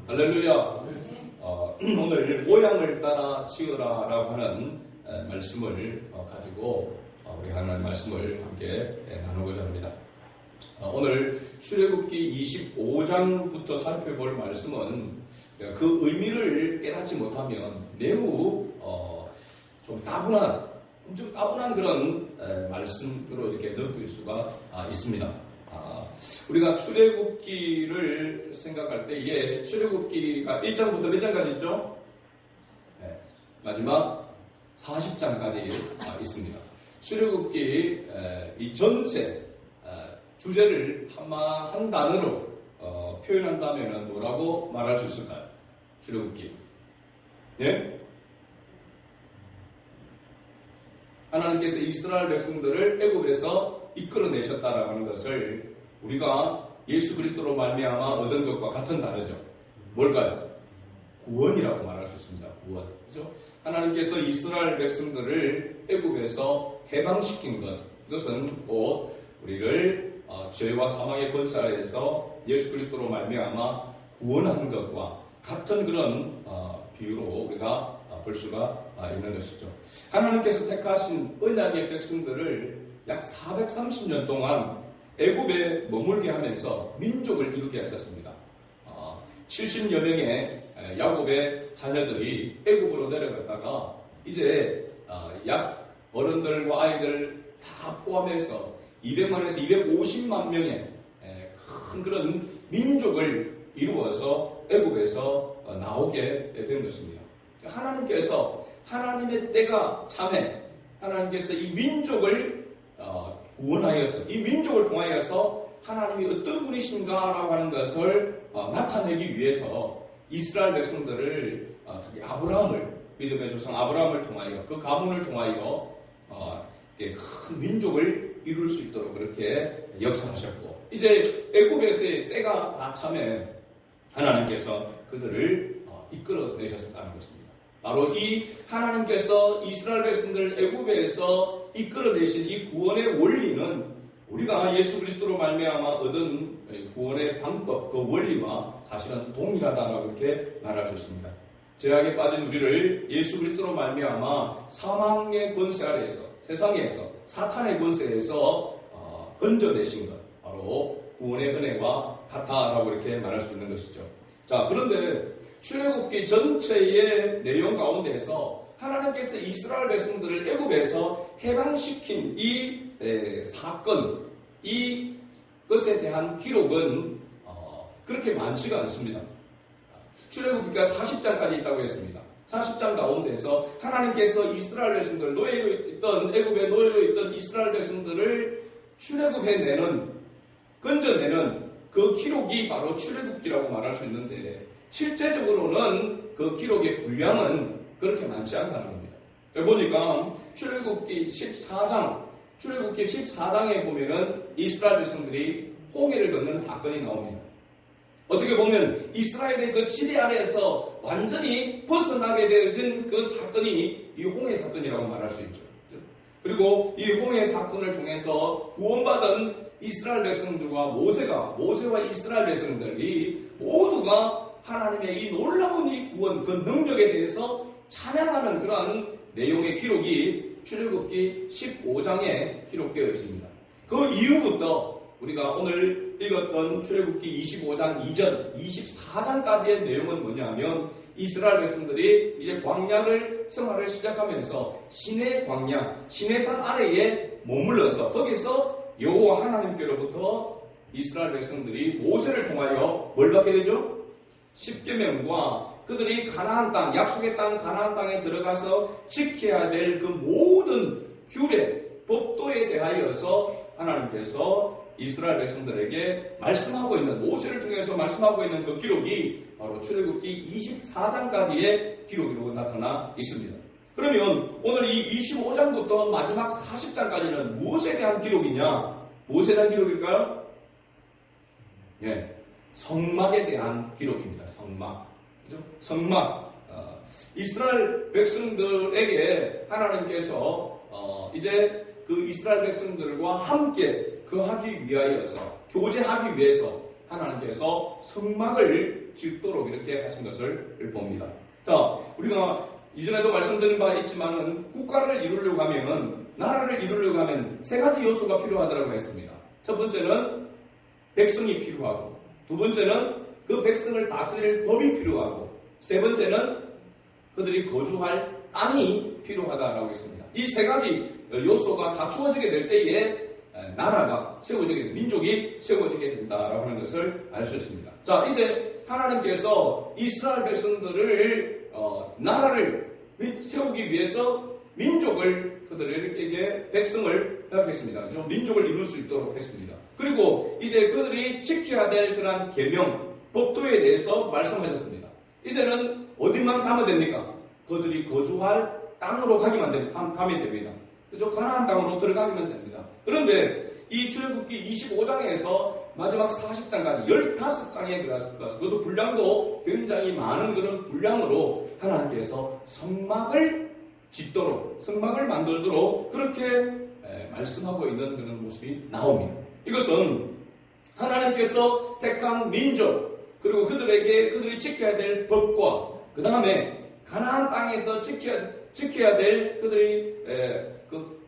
할렐루야. 오늘 모양을 따라 지으라라고 하는 말씀을 가지고 우리 하나님 말씀을 함께 나누고자 합니다. 오늘 출애굽기 25장부터 살펴볼 말씀은 그 의미를 깨닫지 못하면 매우 좀 엄청 따분한 그런 말씀으로 이렇게 느낄 수가 있습니다. 우리가 출애굽기를 생각할 때에 출애굽기가 1장부터 몇 장까지 있죠? 마지막 40장까지 있습니다. 출애굽기 이 전체 주제를 한 단어로 표현한다면 뭐라고 말할 수 있을까요? 출애굽기. 예? 하나님께서 이스라엘 백성들을 애굽에서 이끌어내셨다라고 하는 것을 우리가 예수 그리스도로 말미암아 얻은 것과 같은 단어죠. 뭘까요? 구원이라고 말할 수 있습니다. 구원. 그죠? 하나님께서 이스라엘 백성들을 애굽에서 해방시킨 것, 이것은 곧 우리를 죄와 사망의 권세 아래에서 예수 그리스도로 말미암아 구원한 것과 같은 그런 비유로 우리가 볼 수가 있는 것이죠. 하나님께서 택하신 언약의 백성들을 약 430년 동안 애굽에 머물게 하면서 민족을 이루게 하셨습니다. 70여 명의 야곱의 자녀들이 애굽으로 내려갔다가 이제 약 어른들과 아이들 다 포함해서 200만에서 250만 명의 큰 그런 민족을 이루어서 애굽에서 나오게 된 것입니다. 하나님께서 하나님의 때가 참해 하나님께서 이 민족을 구원하여서 이 민족을 통하여서 하나님이 어떤 분이신가라고 하는 것을 나타내기 위해서 이스라엘 백성들을 특히 아브라함을 믿음의 조상 아브라함을 통하여 그 가문을 통하여 큰 민족을 이룰 수 있도록 그렇게 역사하셨고 이제 애굽에서의 때가 다 참해 하나님께서 그들을 이끌어내셨다는 것입니다. 바로 이 하나님께서 이스라엘 백성들을 애굽에서 이끌어내신 이 구원의 원리는 우리가 예수 그리스도로 말미암아 얻은 구원의 방법, 그 원리와 사실은 동일하다라고 이렇게 말할 수 있습니다. 죄악에 빠진 우리를 예수 그리스도로 말미암아 사망의 권세 아래에서 세상에서 사탄의 권세에서 건져내신 것, 바로 구원의 은혜와 같다라고 이렇게 말할 수 있는 것이죠. 자, 그런데 출애굽기 전체의 내용 가운데서 하나님께서 이스라엘 백성들을 애굽에서 해방시킨 이 사건, 이 것에 대한 기록은 그렇게 많지가 않습니다. 출애굽기가 40장까지 있다고 했습니다. 40장 가운데서 하나님께서 이스라엘 백성들, 애굽에 놓여 있던 이스라엘 백성들을 출애굽해내는, 건져내는 그 기록이 바로 출애굽기라고 말할 수 있는데 실제적으로는 그 기록의 분량은 그렇게 많지 않다는 겁니다. 보니까 출애굽기 14장에 보면은 이스라엘 백성들이 홍해를 건너는 사건이 나옵니다. 어떻게 보면 이스라엘의 그 지배 아래에서 완전히 벗어나게 되어진 그 사건이 이 홍해 사건이라고 말할 수 있죠. 그리고 이 홍해 사건을 통해서 구원받은 이스라엘 백성들과 모세와 이스라엘 백성들이 모두가 하나님의 이 놀라운 이 구원, 그 능력에 대해서 찬양하는 그러한 내용의 기록이 출애굽기 15장에 기록되어 있습니다. 그 이후부터 우리가 오늘 읽었던 출애굽기 25장 이전 24장까지의 내용은 뭐냐면 이스라엘 백성들이 이제 광야를 생활을 시작하면서 시내 광야, 시내산 아래에 머물러서 거기서 여호와 하나님께로부터 이스라엘 백성들이 모세를 통하여 뭘 받게 되죠? 10계명과 그들이 가나안 땅, 약속의 땅 가나안 땅에 들어가서 지켜야 될 그 모든 규례, 법도에 대하여서 하나님께서 이스라엘 백성들에게 말씀하고 있는, 모세를 통해서 말씀하고 있는 그 기록이 바로 출애굽기 24장까지의 기록으로 나타나 있습니다. 그러면 오늘 이 25장부터 마지막 40장까지는 무엇에 대한 기록이냐? 무엇에 대한 기록일까요? 예. 성막에 대한 기록입니다. 성막. 그죠? 성막. 이스라엘 백성들에게 하나님께서 이제 그 이스라엘 백성들과 함께 거하기 위하여서, 교제하기 위해서 하나님께서 성막을 짓도록 이렇게 하신 것을 봅니다. 자, 우리가 이전에도 말씀드린 바 있지만은 국가를 이루려고 하면은, 나라를 이루려고 하면 세 가지 요소가 필요하다고 했습니다. 첫 번째는 백성이 필요하고, 두 번째는 그 백성을 다스릴 법이 필요하고, 세 번째는 그들이 거주할 땅이 필요하다라고 했습니다. 이 세 가지 요소가 갖추어지게 될 때에 나라가 세워지게, 민족이 세워지게 된다라고 하는 것을 알 수 있습니다. 자, 이제 하나님께서 이스라엘 백성들을 나라를 세우기 위해서 민족을, 그들에게 백성을 허락했습니다. 민족을 이룰 수 있도록 했습니다. 그리고 이제 그들이 지켜야 될 그런 계명, 법도에 대해서 말씀하셨습니다. 이제는 어디만 가면 됩니까? 그들이 거주할 땅으로 가면 됩니다. 그죠? 가나안 땅으로 들어가면 됩니다. 그런데 이 출애굽기 25장에서 마지막 40장까지 15장에 들어가서 그것도 분량도 굉장히 많은 그런 분량으로 하나님께서 성막을 짓도록, 성막을 만들도록 그렇게 말씀하고 있는 그런 모습이 나옵니다. 이것은 하나님께서 택한 민족, 그리고 그들이 지켜야 될 법과, 그 다음에 가나안 땅에서 지켜야 될 그들이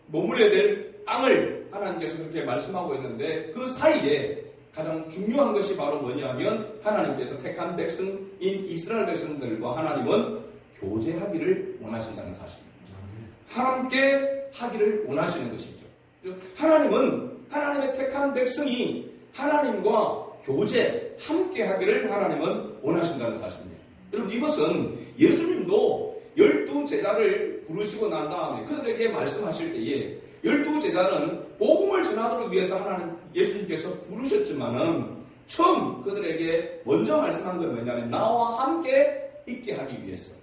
머물러야 될 땅을 하나님께서 그렇게 말씀하고 있는데, 그 사이에 가장 중요한 것이 바로 뭐냐면 하나님께서 택한 백성인 이스라엘 백성들과 하나님은 교제하기를 원하신다는 사실입니다. 함께 하기를 원하시는 것이죠. 하나님은 하나님의 택한 백성이 하나님과 교제, 함께 하기를 하나님은 원하신다는 사실입니다. 여러분, 이것은 예수님도 12제자를 부르시고 난 다음에 그들에게 말씀하실 때에 12제자는 복음을 전하도록 위해서 예수님께서 부르셨지만은 처음 그들에게 먼저 말씀한 건 뭐냐면 나와 함께 있게 하기 위해서,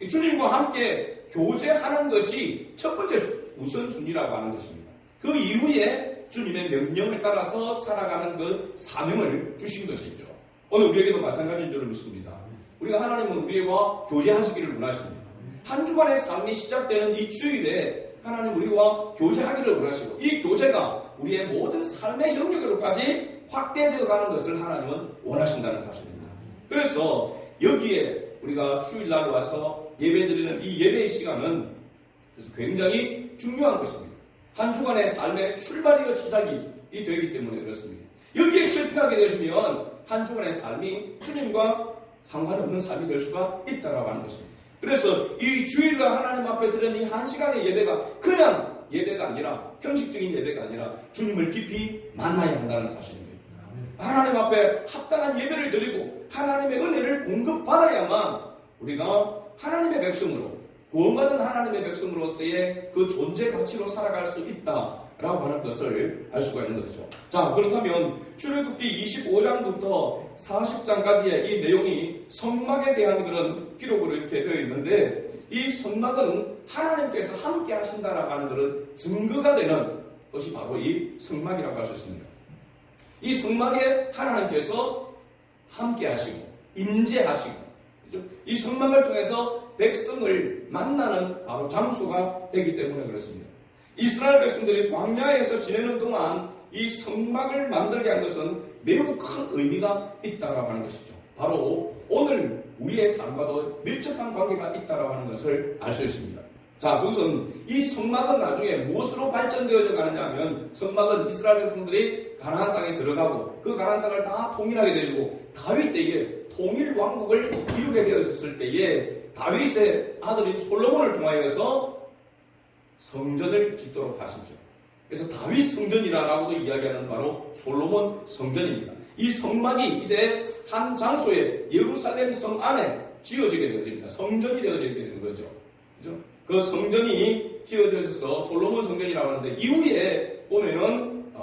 주님과 함께 교제하는 것이 첫 번째 우선순위라고 하는 것입니다. 그 이후에 주님의 명령을 따라서 살아가는 그 사명을 주신 것이죠. 오늘 우리에게도 마찬가지인 줄 믿습니다. 우리가 하나님은 우리와 교제하시기를 원하십니다. 한 주간의 삶이 시작되는 이 주일에 하나님 우리와 교제하기를 원하시고, 이 교제가 우리의 모든 삶의 영역으로까지 확대되어 가는 것을 하나님은 원하신다는 사실입니다. 그래서 여기에 우리가 주일날 와서 예배드리는 이 예배의 시간은 굉장히 중요한 것입니다. 한 주간의 삶의 출발이요 시작이 되기 때문에 그렇습니다. 여기에 실패하게 되시면 한 주간의 삶이 주님과 상관없는 삶이 될 수가 있다고 하는 것입니다. 그래서 이 주일날 하나님 앞에 드리는 이 한 시간의 예배가 그냥 예배가 아니라, 형식적인 예배가 아니라 주님을 깊이 만나야 한다는 사실입니다. 하나님 앞에 합당한 예배를 드리고 하나님의 은혜를 공급받아야만 우리가 하나님의 백성으로, 구원받은 하나님의 백성으로서의 그 존재 가치로 살아갈 수 있다라고 하는 것을 알 수가 있는 것이죠. 자, 그렇다면 출애굽기 25장부터 40장까지의 이 내용이 성막에 대한 그런 기록으로 이렇게 되어 있는데, 이 성막은 하나님께서 함께 하신다라고 하는 그런 증거가 되는 것이 바로 이 성막이라고 할 수 있습니다. 이 성막에 하나님께서 함께 하시고 임재하시고, 그렇죠? 이 성막을 통해서 백성을 만나는 바로 장소가 되기 때문에 그렇습니다. 이스라엘 백성들이 광야에서 지내는 동안 이 성막을 만들게 한 것은 매우 큰 의미가 있다고 하는 것이죠. 바로 오늘 우리의 삶과도 밀접한 관계가 있다고 하는 것을 알 수 있습니다. 자, 우선 이 성막은 나중에 무엇으로 발전되어져 가느냐 하면, 성막은 이스라엘 백성들이 가나안 땅에 들어가고 그 가나안 땅을 다 통일하게 되어지고 다윗 때에 통일 왕국을 이루게 되었을 때에 다윗의 아들인 솔로몬을 통하여서 성전을 짓도록 하시죠. 그래서 다윗 성전이라고도 이야기하는 바로 솔로몬 성전입니다. 이 성막이 이제 한 장소에 예루살렘 성 안에 지어지게 되어집니다. 성전이 되어지게 되는 거죠. 그죠? 그 성전이 지어져서 솔로몬 성전이라고 하는데, 이후에 보면은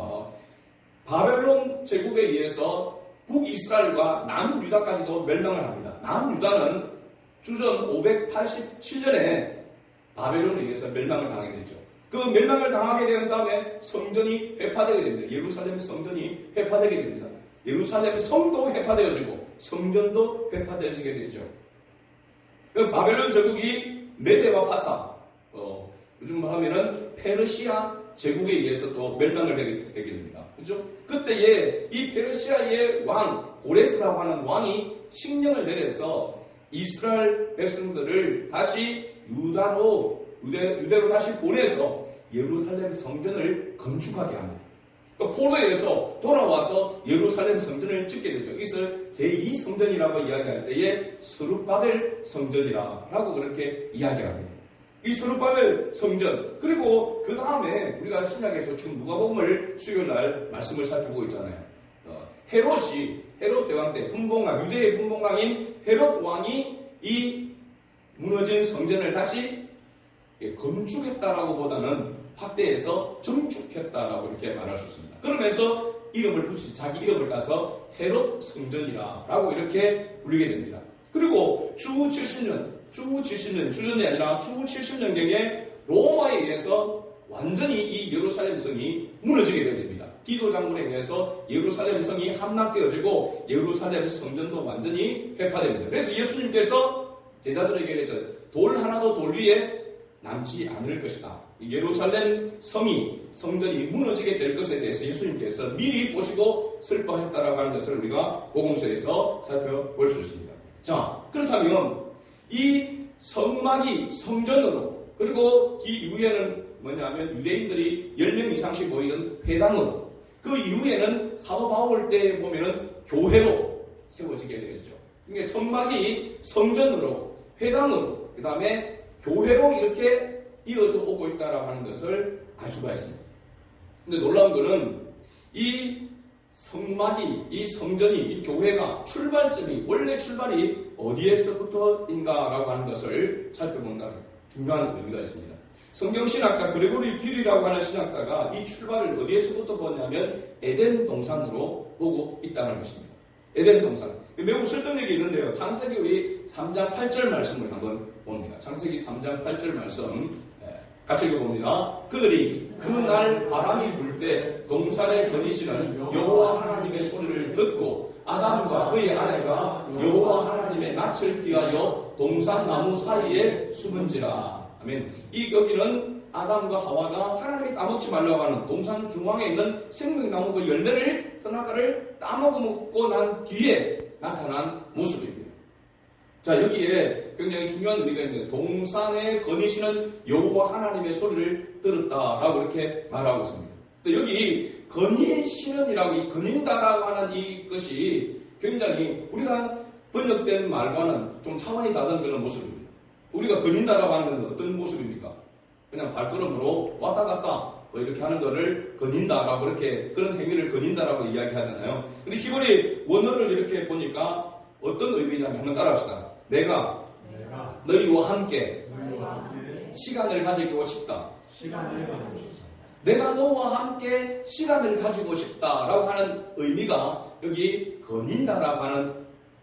바벨론 제국에 의해서 북이스라엘과 남유다까지도 멸망을 합니다. 남유다는 주전 587년에 바벨론에 의해서 멸망을 당하게 되죠. 그 멸망을 당하게 된 다음에 성전이 회파되어집니다. 예루살렘 성전이 회파되게 됩니다. 예루살렘 성도 회파되어지고 성전도 회파되어지게 되죠. 바벨론 제국이 메대와 파사, 요즘 하면은 페르시아 제국에 의해서 또 멸망을 되게 됩니다. 그죠? 그때에 이 페르시아의 왕 고레스라고 하는 왕이 칙령을 내려서 이스라엘 백성들을 다시 유대로 다시 보내서 예루살렘 성전을 건축하게 합니다. 그러니까 포로에서 돌아와서 예루살렘 성전을 짓게 되죠. 이것을 제2성전이라고 이야기할 때에 스룹바벨 성전이라고 그렇게 이야기합니다. 이 스룹바벨 성전, 그리고 그 다음에 우리가 신약에서 지금 누가복음을 수요일날 말씀을 살펴보고 있잖아요. 헤롯 대왕 때 분봉왕, 유대의 분봉왕인 헤롯 왕이 이 무너진 성전을 다시 건축했다라고 보다는 확대해서 정축했다라고 이렇게 말할 수 있습니다. 그러면서 이름을 붙이지, 자기 이름을 따서 헤롯 성전이라고 이렇게 불리게 됩니다. 그리고 주 70년, 주전이 아니라 주 70년경에 로마에 의해서 완전히 이 예루살렘 성이 무너지게 되어집니다. 디도 장군에 의해서 예루살렘 성이 함락되어지고 예루살렘 성전도 완전히 회파됩니다. 그래서 예수님께서 제자들에게 이르시되 돌 하나도 돌 위에 남지 않을 것이다. 예루살렘 성전이 무너지게 될 것에 대해서 예수님께서 미리 보시고 슬퍼하셨다라고 하는 것을 우리가 복음서에서 살펴볼 수 있습니다. 자, 그렇다면 이 성막이 성전으로, 그리고 이 이후에는 뭐냐면 유대인들이 10명 이상씩 모이는 회당으로, 그 이후에는 사도 바울 때 보면은 교회로 세워지게 되었죠. 그러니까 성막이 성전으로, 회당으로, 그 다음에 교회로 이렇게 이어져 오고 있다라고 하는 것을 알 수가 있습니다. 근데 놀라운 것은 이 성막이, 이 성전이, 이 교회가 출발점이, 원래 출발이 어디에서부터인가라고 하는 것을 살펴본다. 중요한 의미가 있습니다. 성경신학자 그레고리 딜이라고 하는 신학자가 이 출발을 어디에서부터 보냐면 에덴 동산으로 보고 있다는 것입니다. 에덴 동산. 매우 설득력이 있는데요. 창세기 3장 8절 말씀을 한번 봅니다. 창세기 3장 8절 말씀 같이 읽어봅니다. 그들이 그날 바람이 불 때 동산에 거니시는 여호와 하나님의 소리를 듣고 아담과 그의 아내가 여호와 하나님의 낯을 피하여 동산 나무 사이에 숨은지라. 아멘. 이 여기는 아담과 하와가 하나님이 따먹지 말라고 하는 동산 중앙에 있는 생명나무 그 열매를 선악과를 따먹고 난 뒤에 나타난 모습입니다. 자, 여기에 굉장히 중요한 의미가 있는데 동산에 거니시는 여호와 하나님의 소리를 들었다라고 이렇게 말하고 있습니다. 근데 여기 거니시는이라고, 이 거닌다라고 하는 이것이 굉장히 우리가 번역된 말과는 좀 차원이 다른 그런 모습입니다. 우리가 거닌다라고 하는 건 어떤 모습입니까? 그냥 발걸음으로 왔다 갔다 뭐 이렇게 하는 거를 거닌다라고, 이렇게 그런 행위를 거닌다라고 이야기하잖아요. 근데 히브리 원어를 이렇게 보니까 어떤 의미냐면 한번 따라합시다. 내가 너희와 함께 시간을 가지고 싶다. 내가 너와 함께 시간을 가지고 싶다라고 하는 의미가 여기 거닌다라고 하는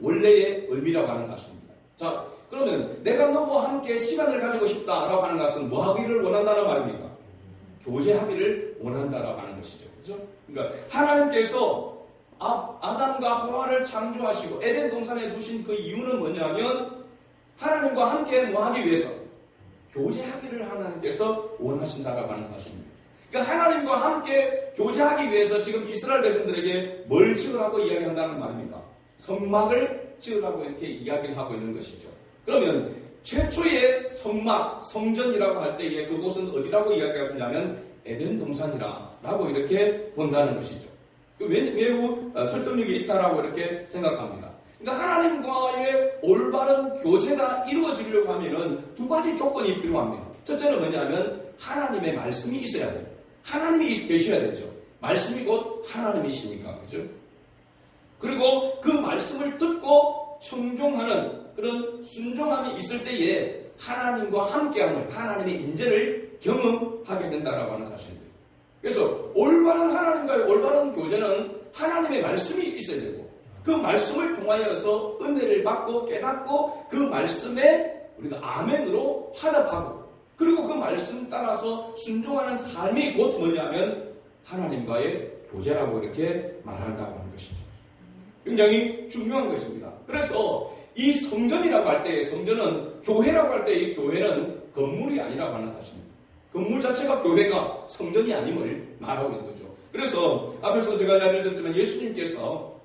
원래의 의미라고 하는 사실입니다. 자, 그러면 내가 너와 함께 시간을 가지고 싶다라고 하는 것은 뭐 하기를 원한다는 말입니까? 교제하기를 원한다라고 하는 것이죠. 그렇죠? 그러니까 하나님께서 아담과 하와를 창조하시고 에덴 동산에 두신 그 이유는 뭐냐면 하나님과 함께 뭐 하기 위해서? 교제하기를 하나님께서 원하신다라고 하는 사실입니다. 그러니까 하나님과 함께 교제하기 위해서 지금 이스라엘 백성들에게 뭘 지으라고 이야기한다는 말입니까? 성막을 지으라고 이렇게 이야기를 하고 있는 것이죠. 그러면 최초의 성막, 성전이라고 할 때에 그곳은 어디라고 이야기하냐면 에덴 동산이라고 이렇게 본다는 것이죠. 매우 설득력이 있다라고 이렇게 생각합니다. 그러니까 하나님과의 올바른 교제가 이루어지려고 하면은 두 가지 조건이 필요합니다. 첫째는 뭐냐면 하나님의 말씀이 있어야 돼요. 하나님이 계셔야 되죠. 말씀이 곧 하나님이시니까, 그죠? 그리고 그 말씀을 듣고 청종하는 그런 순종함이 있을 때에 하나님과 함께함을, 하나님의 인재를 경험하게 된다라고 하는 사실입니다. 그래서 올바른 하나님과의 올바른 교제는 하나님의 말씀이 있어야 되고 그 말씀을 통하여서 은혜를 받고 깨닫고 그 말씀에 우리가 아멘으로 화답하고 그리고 그 말씀 따라서 순종하는 삶이 곧 뭐냐면 하나님과의 교제라고 이렇게 말한다고 하는 것이죠. 굉장히 중요한 것입니다. 그래서 이 성전이라고 할 때 성전은 교회라고 할 때 이 교회는 건물이 아니라고 하는 사실입니다. 건물 자체가 교회가 성전이 아님을 말하고 있는 거죠. 그래서 앞에서 제가 이야기를 드렸지만 예수님께서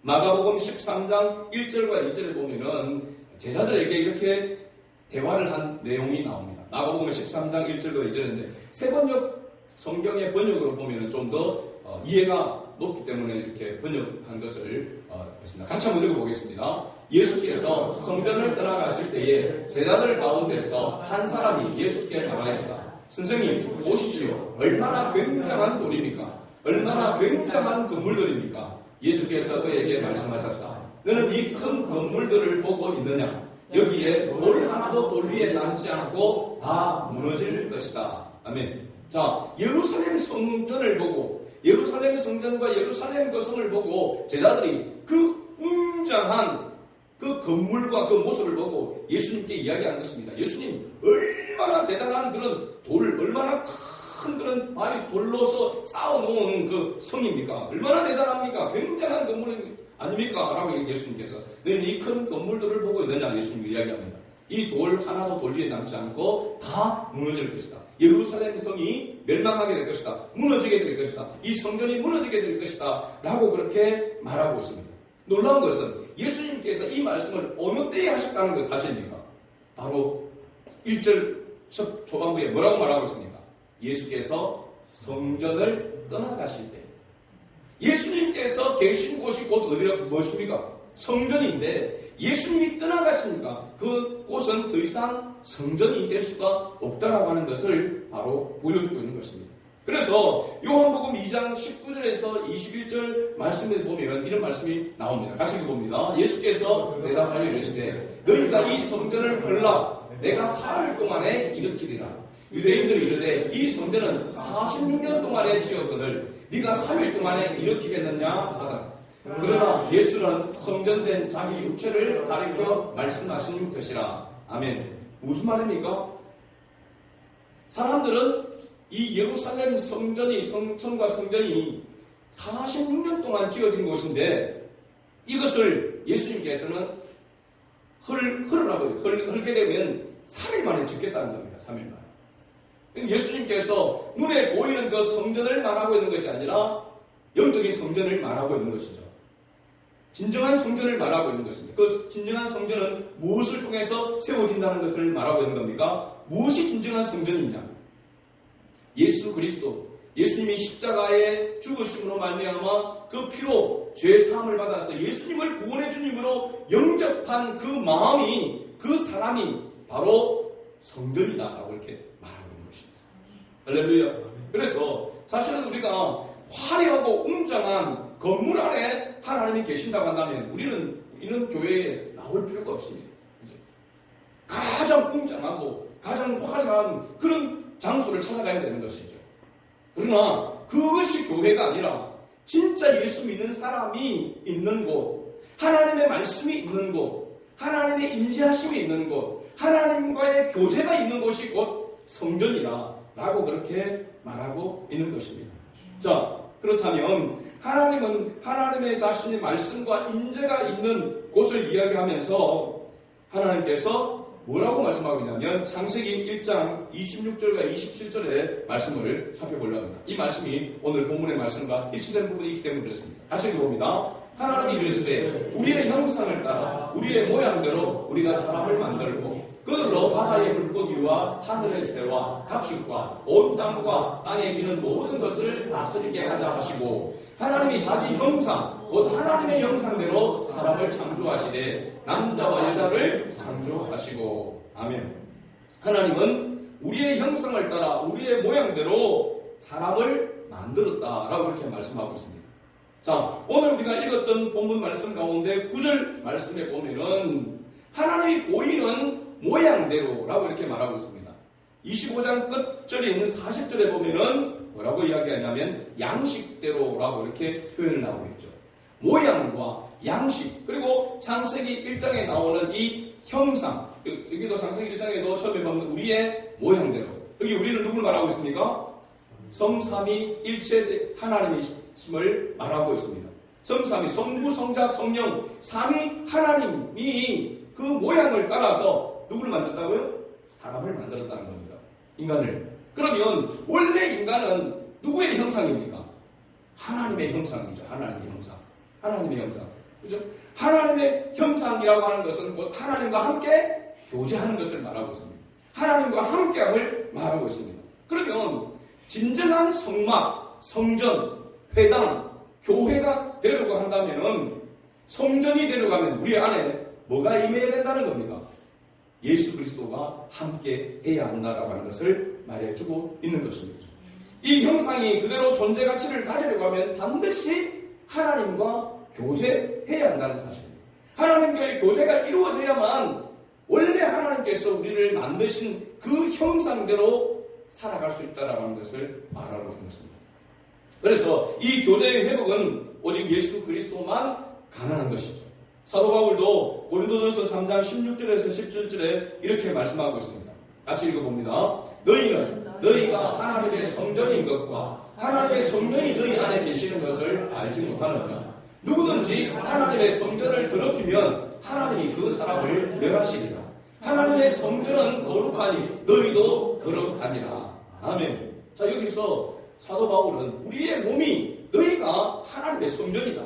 마가복음 13장 1절과 2절에 보면은 제자들에게 이렇게 대화를 한 내용이 나옵니다. 마가복음 13장 1절과 2절인데 세 번역 성경의 번역으로 보면은 좀 더 이해가 높기 때문에 이렇게 번역한 것을 했습니다. 같이 한번 읽어보겠습니다. 예수께서 성전을 떠나가실 때에 제자들 가운데서 한 사람이 예수께 말하였다. 선생님, 보십시오. 얼마나 굉장한 돌입니까? 얼마나 굉장한 건물들입니까? 예수께서 그에게 말씀하셨다. 너는 이 큰 건물들을 보고 있느냐? 여기에 돌 하나도 돌 위에 남지 않고 다 무너질 것이다. 아멘. 자, 예루살렘 성전을 보고 예루살렘 성전과 예루살렘 그 성을 보고 제자들이 그 웅장한 그 건물과 그 모습을 보고 예수님께 이야기한 것입니다. 예수님, 얼마나 대단한 그런 돌, 얼마나 큰 그런 돌로서 쌓아놓은 그 성입니까? 얼마나 대단합니까? 굉장한 건물 아닙니까? 라고 예수님께서 너는 이 큰 건물들을 보고 있느냐? 예수님이 이야기합니다. 이 돌 하나도 돌 위에 남지 않고 다 무너질 것이다. 예루살렘 성이 멸망하게 될 것이다. 무너지게 될 것이다. 이 성전이 무너지게 될 것이다. 라고 그렇게 말하고 있습니다. 놀라운 것은 예수님께서 이 말씀을 어느 때에 하셨다는 것 사실입니까? 바로 1절 초반부에 뭐라고 말하고 있습니까? 예수께서 성전을 떠나가실 때. 예수님께서 계신 곳이 곧 어디라고 무엇입니까? 성전인데 예수님이 떠나가시니까 그 곳은 더 이상 성전이 될 수가 없다라고 하는 것을 바로 보여주고 있는 것입니다. 그래서 요한복음 2장 19절에서 21절 말씀에 보면 이런 말씀이 나옵니다. 같이 읽어봅니다. 예수께서 대답하여 이르시되 너희가 이 성전을 헐라 내가 사흘 동안에 일으키리라. 유대인들이 이르되 이 성전은 46년 동안에 지었거늘 네가 3일 동안에 일으키겠느냐 하더라. 그러나 예수는 성전된 자기 육체를 가리켜 말씀하신 것이라. 아멘. 무슨 말입니까? 사람들은 이 예루살렘 성전과 성전이 46년 동안 지어진 곳인데 이것을 예수님께서는 헐게 되면 3일 만에 짓겠다는 겁니다. 3일 만에. 예수님께서 눈에 보이는 그 성전을 말하고 있는 것이 아니라 영적인 성전을 말하고 있는 것이죠. 진정한 성전을 말하고 있는 것입니다. 그 진정한 성전은 무엇을 통해서 세워진다는 것을 말하고 있는 겁니까? 무엇이 진정한 성전이냐? 예수 그리스도, 예수님이 십자가에 죽으심으로 말미암아 그 피로 죄 사함을 받아서 예수님을 구원해 주님으로 영접한 그 마음이, 그 사람이 바로 성전이다라고 이렇게 말하고 있는 것입니다. 할렐루야. 그래서 사실은 우리가 화려하고 웅장한 건물 안에 하나님이 계신다고 한다면 우리는 이런 교회에 나올 필요가 없습니다. 가장 웅장하고 가장 화려한 그런 장소를 찾아가야 되는 것이죠. 그러나 그것이 교회가 아니라 진짜 예수 믿는 사람이 있는 곳, 하나님의 말씀이 있는 곳, 하나님의 인지하심이 있는 곳, 하나님과의 교제가 있는 곳이 곧 성전이라 라고 그렇게 말하고 있는 것입니다. 자, 그렇다면 하나님은 하나님의 자신의 말씀과 인재가 있는 곳을 이야기하면서 하나님께서 뭐라고 말씀하고 있냐면 창세기 1장 26절과 27절의 말씀을 살펴보려고 합니다. 이 말씀이 오늘 본문의 말씀과 일치되는 부분이 있기 때문에 그렇습니다. 같이 읽어봅니다. 하나님이 이르시되 우리의 형상을 따라 우리의 모양대로 우리가 사람을 만들고 그들로 바다의 물고기와 하늘의 새와 가축과 온 땅과 땅에 기는 모든 것을 다스리게 하자 하시고 하나님이 자기 형상 곧 하나님의 형상대로 사람을 창조하시되 남자와 여자를 창조하시고. 아멘. 하나님은 우리의 형상을 따라 우리의 모양대로 사람을 만들었다라고 이렇게 말씀하고 있습니다. 자, 오늘 우리가 읽었던 본문 말씀 가운데 9절 말씀에 보면은 하나님이 보이는 모양대로라고 이렇게 말하고 있습니다. 25장 끝절인 40절에 보면은 뭐라고 이야기하냐면 양식대로라고 이렇게 표현을 하고 있죠. 모양과 양식, 그리고 창세기 1장에 나오는 이 형상, 여기도 창세기 1장에도 처음에 보면 우리의 모양대로, 여기 우리는 누굴 말하고 있습니까? 성삼위 일체 하나님이심을 말하고 있습니다. 성삼위, 성부, 성자, 성령, 삼위 하나님이 그 모양을 따라서 누구를 만들었다고요? 사람을 만들었다는 겁니다. 인간을. 그러면 원래 인간은 누구의 형상입니까? 하나님의 형상이죠. 하나님의 형상. 하나님의 형상. 그죠? 하나님의 형상이라고 하는 것은 곧 하나님과 함께 교제하는 것을 말하고 있습니다. 하나님과 함께함을 말하고 있습니다. 그러면 진정한 성막, 성전, 회당, 교회가 되려고 한다면 성전이 되려고 하면 우리 안에 뭐가 임해야 된다는 겁니까? 예수 그리스도와 함께 해야 한다라고 하는 것을 말해주고 있는 것입니다. 이 형상이 그대로 존재 가치를 가지려고 하면 반드시 하나님과 교제해야 한다는 사실입니다. 하나님과의 교제가 이루어져야만 원래 하나님께서 우리를 만드신 그 형상대로 살아갈 수 있다라고 하는 것을 말하고 있는 것입니다. 그래서 이 교제의 회복은 오직 예수 그리스도만 가능한 것이죠. 사도 바울도 고린도전서 3장 16절에서 17절에 이렇게 말씀하고 있습니다. 같이 읽어봅니다. 너희가 하나님의 성전인 것과 하나님의 성령이 너희 안에 계시는 것을 알지 못하느냐. 누구든지 하나님의 성전을 더럽히면 하나님이 그 사람을 멸하시리라. 하나님의 성전은 거룩하니 너희도 거룩하니라. 아멘. 자, 여기서 사도 바울은 우리의 몸이 너희가 하나님의 성전이다.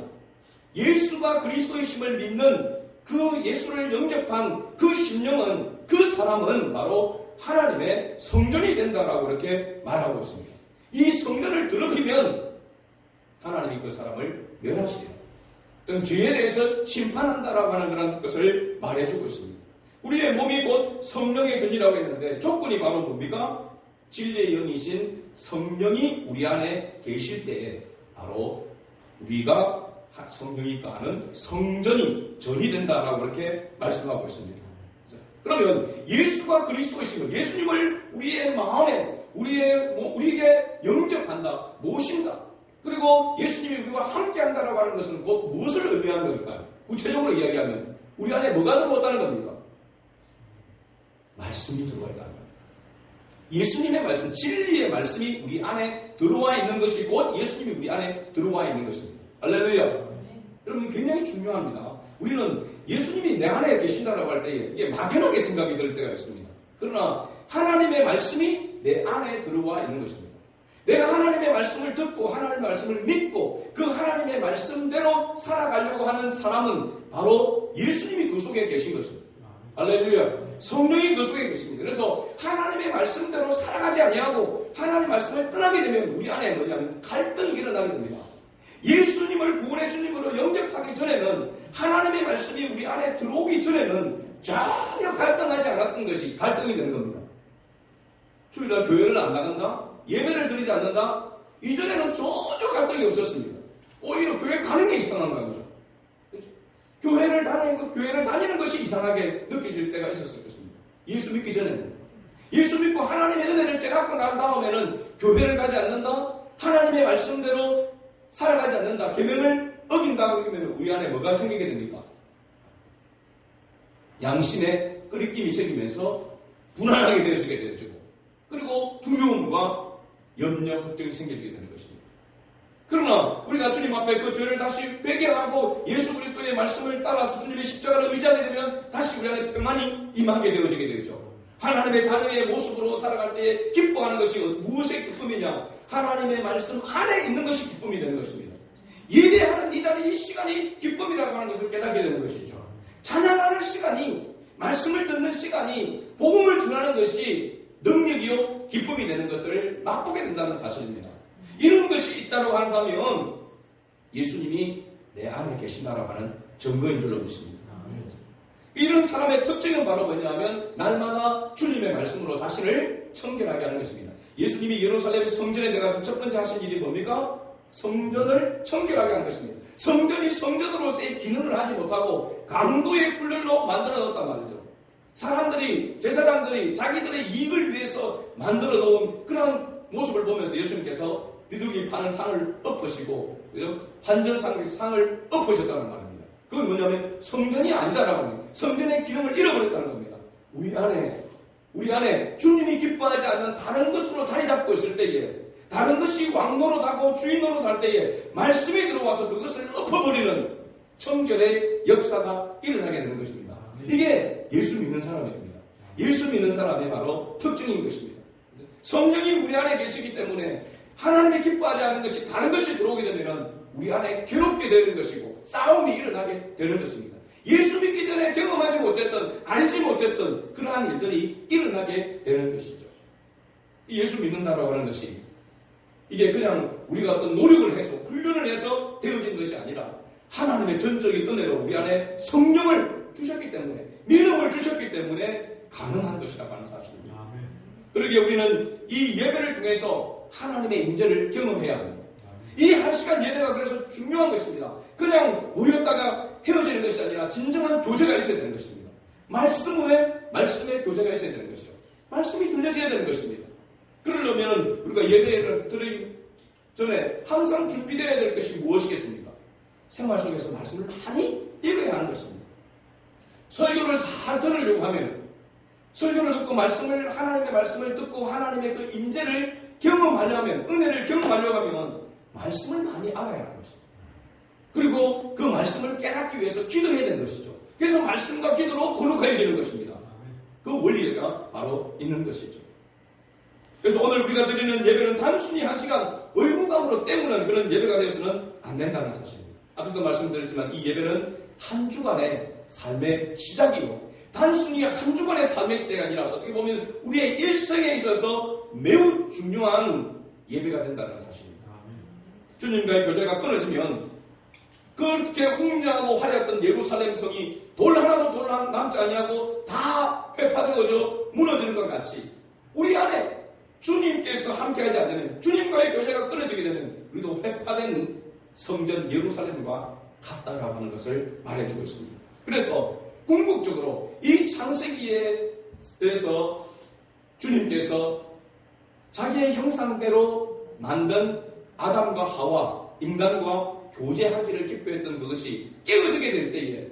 예수가 그리스도이심을 믿는 그 예수를 영접한 그 심령은, 그 사람은 바로 하나님의 성전이 된다라고 이렇게 말하고 있습니다. 이 성전을 더럽히면 하나님이 그 사람을 멸하시리라. 또는 죄에 대해서 심판한다라고 하는 그런 것을 말해주고 있습니다. 우리의 몸이 곧 성령의 전이라고 했는데 조건이 바로 뭡니까? 진리의 영이신 성령이 우리 안에 계실 때에 바로 우리가 성령이 가는 성전이 전이 된다라고 이렇게 말씀하고 있습니다. 그러면 예수가 그리스도이신 것, 예수님을 우리의 마음에, 우리에게 영접한다, 모신다. 그리고 예수님이 우리와 함께 한다라고 하는 것은 곧 무엇을 의미하는 걸까요? 구체적으로 이야기하면 우리 안에 뭐가 들어왔다는 겁니까? 말씀이 들어와 있다는 겁니다. 예수님의 말씀, 진리의 말씀이 우리 안에 들어와 있는 것이 곧 예수님이 우리 안에 들어와 있는 것입니다. 할렐루야. 여러분 굉장히 중요합니다. 우리는 예수님이 내 안에 계신다라고 할 때에 이게 막연하게 생각이 들 때가 있습니다. 그러나 하나님의 말씀이 내 안에 들어와 있는 것입니다. 내가 하나님의 말씀을 듣고 하나님의 말씀을 믿고 그 하나님의 말씀대로 살아가려고 하는 사람은 바로 예수님이 그 속에 계신 것입니다. 할렐루야. 성령이 그 속에 계십니다. 그래서 하나님의 말씀대로 살아가지 아니하고 하나님의 말씀을 떠나게 되면 우리 안에 뭐냐면 갈등이 일어나게 됩니다. 예수님을 구원의 주님으로 영접하기 전에는 하나님의 말씀이 우리 안에 들어오기 전에는 전혀 갈등하지 않았던 것이 갈등이 되는 겁니다. 주일날 교회를 안 나간다? 예배를 드리지 않는다? 이전에는 전혀 갈등이 없었습니다. 오히려 교회 가는 게 이상한 거죠. 교회를 다니는 것이 이상하게 느껴질 때가 있었을 것입니다. 예수 믿기 전에는. 예수 믿고 하나님의 은혜를 깨닫고 난 다음에는 교회를 가지 않는다? 하나님의 말씀대로 살아가지 않는다. 계명을 어긴다 그러면 우리 안에 뭐가 생기게 됩니까? 양심의 끄리낌이 생기면서 불안하게 되어지게 되어지고 그리고 두려움과 염려, 걱정이 생겨지게 되는 것입니다. 그러나 우리가 주님 앞에 그 죄를 다시 회개하고 예수 그리스도의 말씀을 따라서 주님의 십자가를 의지하게 되면 다시 우리 안에 평안이 임하게 되어지게 되죠. 하나님의 자녀의 모습으로 살아갈 때에 기뻐하는 것이 무엇의 기쁨이냐? 하나님의 말씀 안에 있는 것이 기쁨이 되는 것입니다. 예배하는 이 자리, 이 시간이 기쁨이라고 하는 것을 깨닫게 되는 것이죠. 찬양하는 시간이, 말씀을 듣는 시간이, 복음을 전하는 것이 능력이요 기쁨이 되는 것을 맛보게 된다는 사실입니다. 이런 것이 있다고 한다면 예수님이 내 안에 계신다라고 하는 증거인 줄로 믿습니다. 이런 사람의 특징은 바로 뭐냐면 날마다 주님의 말씀으로 자신을 청결하게 하는 것입니다. 예수님이 예루살렘 성전에 들어가서 첫 번째 하신 일이 뭡니까? 성전을 청결하게 하는 것입니다. 성전이 성전으로서의 기능을 하지 못하고 강도의 굴ler로 만들어놓았단 말이죠. 사람들이, 제사장들이 자기들의 이익을 위해서 만들어 놓은 그런 모습을 보면서 예수님께서 비둘기 파는 상을 엎으시고 환전상을 엎으셨다는 말입니다. 그건 뭐냐면 성전이 아니다라고 합니다. 성전의 기능을 잃어버렸다는 겁니다. 우리 안에 주님이 기뻐하지 않는 다른 것으로 자리 잡고 있을 때에, 다른 것이 왕노릇하고 주인노릇할 때에 말씀이 들어와서 그것을 엎어버리는 청결의 역사가 일어나게 되는 것입니다. 이게 예수 믿는 사람입니다. 예수 믿는 사람의 바로 특징인 것입니다. 성령이 우리 안에 계시기 때문에 하나님이 기뻐하지 않는 것이 다른 것이 들어오게 되면 우리 안에 괴롭게 되는 것이고 싸움이 일어나게 되는 것입니다. 예수 믿기 전에 경험하지 못했던, 알지 못했던 그러한 일들이 일어나게 되는 것이죠. 예수 믿는다라고 하는 것이 이게 그냥 우리가 어떤 노력을 해서 훈련을 해서 되어진 것이 아니라 하나님의 전적인 은혜로 우리 안에 성령을 주셨기 때문에, 믿음을 주셨기 때문에 가능한 것이라고 하는 사실입니다. 그러기에 우리는 이 예배를 통해서 하나님의 임재를 경험해야 합니다. 이 한 시간 예배가 그래서 중요한 것입니다. 그냥 모였다가 헤어지는 것이 아니라 진정한 교제가 있어야 되는 것입니다. 말씀에 교제가 있어야 되는 것이죠. 말씀이 들려져야 되는 것입니다. 그러려면 우리가 예배를 드리기 전에 항상 준비되어야 될 것이 무엇이겠습니까? 생활 속에서 말씀을 많이 읽어야 하는 것입니다. 설교를 잘 들으려고 하면 설교를 듣고 하나님의 말씀을 듣고 하나님의 그 임재를 경험하려면, 은혜를 경험하려고 하면 말씀을 많이 알아야 하는 것입니다. 그리고 그 말씀을 깨닫기 위해서 기도해야 되는 것이죠. 그래서 말씀과 기도로 거룩해지는 것입니다. 그 원리가 바로 있는 것이죠. 그래서 오늘 우리가 드리는 예배는 단순히 한 시간 의무감으로 때우는 그런 예배가 되어서는 안 된다는 사실입니다. 앞에서도 말씀드렸지만 이 예배는 한 주간의 삶의 시작이고, 단순히 한 주간의 삶의 시작이 아니라 어떻게 보면 우리의 일생에 있어서 매우 중요한 예배가 된다는 사실입니다. 주님과의 교제가 끊어지면 그렇게 웅장하고 화려했던 예루살렘 성이 돌 하나도 남지 아니하고 다 회파되어져 무너지는 것 같이 우리 안에 주님께서 함께하지 않으면, 주님과의 교제가 끊어지게 되면 우리도 회파된 성전 예루살렘과 같다라고 하는 것을 말해주고 있습니다. 그래서 궁극적으로 이 창세기에 대해서 주님께서 자기의 형상대로 만든 아담과 하와, 인간과 교제하기를 기뻐했던 그것이 깨어지게 될 때에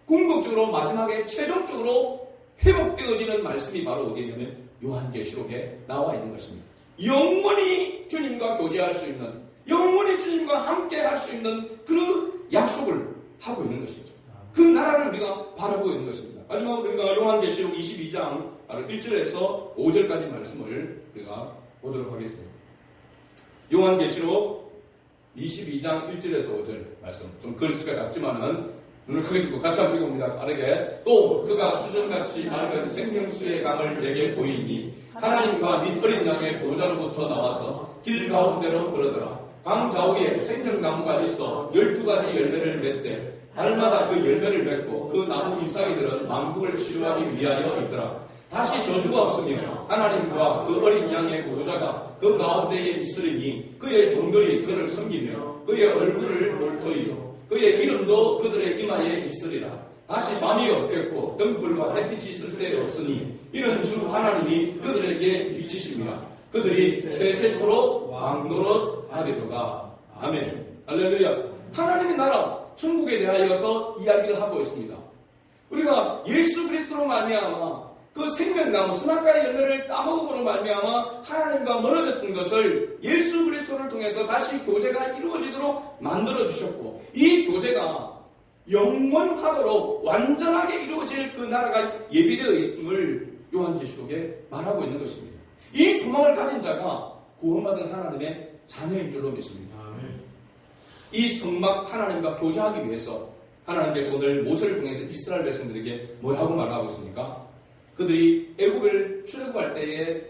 궁극적으로 마지막에 최종적으로 회복되어지는 말씀이 바로 어디냐면 요한계시록에 나와 있는 것입니다. 영원히 주님과 교제할 수 있는, 영원히 주님과 함께 할 수 있는 그 약속을 하고 있는 것이죠. 그 나라를 우리가 바라보고 있는 것입니다. 마지막으로 우리가 요한계시록 22장 1절에서 5절까지 말씀을 우리가 보도록 하겠습니다. 요한계시록 22장 1절에서 5절 말씀. 좀 글씨가 작지만은 눈을 크게 뜨고 같이 한번 읽어봅니다. 빠르게. 또 그가 수정같이 맑은 생명수의 강을 내게 보이니 하나님과 및 어린 양의 보좌로부터 나와서 길 가운데로 걸어더라. 강 좌우에 생명나무가 있어 12가지 열매를 맺되 달마다 그 열매를 맺고 그 나무 잎사귀들은 만국을 치료하기 위하여 있더라. 다시 저주가 없으며 하나님과 그 어린 양의 보호자가 그 가운데에 있으리니 그의 종들이 그를 섬기며 그의 얼굴을 볼 터이요 그의 이름도 그들의 이마에 있으리라. 다시 밤이 없겠고 등불과 햇빛이 있을 때 없으니 이는 주 하나님이 그들에게 비치심이라. 그들이 세세토록 왕노릇 하리로다. 아멘. 할렐루야. 하나님의 나라 천국에 대하여서 이야기를 하고 있습니다. 우리가 예수 그리스도로 말미암아 그 생명나무 선악과의 열매를 따먹음으로 말미암아 하나님과 멀어졌던 것을 예수 그리스도를 통해서 다시 교제가 이루어지도록 만들어 주셨고, 이 교제가 영원하도록 완전하게 이루어질 그 나라가 예비되어 있음을 요한계시록에 말하고 있는 것입니다. 이 소망을 가진 자가 구원받은 하나님의 자녀인 줄로 믿습니다. 이 성막 하나님과 교제하기 위해서 하나님께서 오늘 모세를 통해서 이스라엘 백성들에게 뭐라고 말하고 있습니까? 그들이 애굽을 출애굽할 때에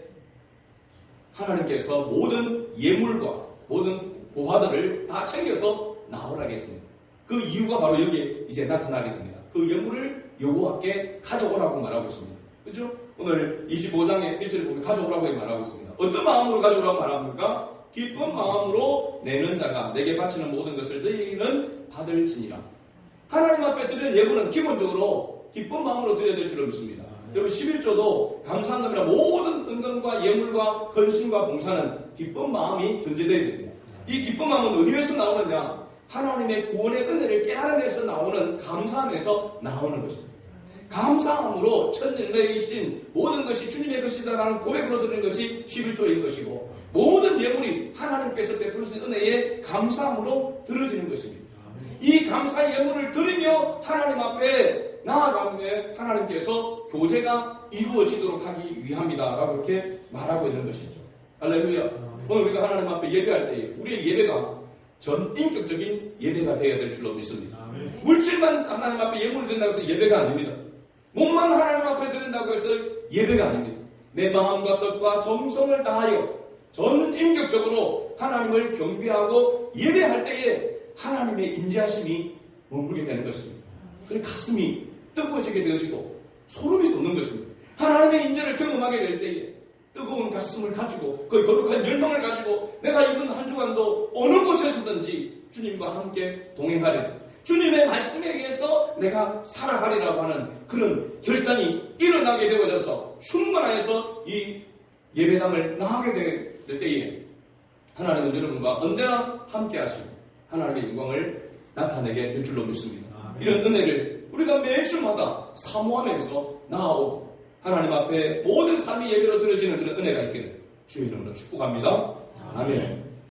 하나님께서 모든 예물과 모든 보화들을 다 챙겨서 나오라고 했습니다. 그 이유가 바로 여기에 이제 나타나게 됩니다. 그 예물을 여호와께 가져오라고 말하고 있습니다. 그렇죠? 오늘 25장의 1절에 보면 가져오라고 말하고 있습니다. 어떤 마음으로 가져오라고 말합니까? 기쁜 마음으로 내는 자가 내게 바치는 모든 것을 너희는 받을지니라. 하나님 앞에 드리는 예물은 기본적으로 기쁜 마음으로 드려야 될 줄로 믿습니다. 여러분 11조도 감사함이나 모든 헌금과 예물과 헌신과 봉사는 기쁜 마음이 전제되어야 됩니다. 이 기쁜 마음은 어디에서 나오느냐? 하나님의 구원의 은혜를 깨달은 데서 나오는 감사함에서 나오는 것입니다. 감사함으로 천일매이신 모든 것이 주님의 것이다라는 고백으로 드리는 것이 11조인 것이고, 모든 예물이 하나님께서 베푸신 은혜에 감사함으로 드려지는 것입니다. 이 감사의 예물을 드리며 하나님 앞에 나아가면 하나님께서 교제가 이루어지도록 하기 위함이다 라고 이렇게 말하고 있는 것이죠. 할렐루야. 오늘 우리가 하나님 앞에 예배할 때 우리의 예배가 전 인격적인 예배가 되어야 될 줄로 믿습니다. 물질만 하나님 앞에 예물을 드린다고 해서 예배가 아닙니다. 몸만 하나님 앞에 드린다고 해서 예배가 아닙니다. 내 마음과 뜻과 정성을 다하여 전 인격적으로 하나님을 경배하고 예배할 때에 하나님의 인자하심이 머물게 되는 것입니다. 그래서 가슴이 뜨거워지게 되어지고 소름이 돋는 것입니다. 하나님의 인자를 경험하게 될 때에 뜨거운 가슴을 가지고 그 거룩한 열망을 가지고 내가 이번 한 주간도 어느 곳에서든지 주님과 함께 동행하리라, 주님의 말씀에 의해서 내가 살아가리라고 하는 그런 결단이 일어나게 되어져서 충만하여서 이 예배당을 나가게 될 때에 하나님은 여러분과 언제나 함께 하시고 하나님의 영광을 나타내게 될 줄로 믿습니다. 이런 은혜를 우리가 매주마다 사모하면서 나아오고 하나님 앞에 모든 삶이 예배로 드려지는 그런 은혜가 있기를 주의 이름으로 축복합니다. 아멘.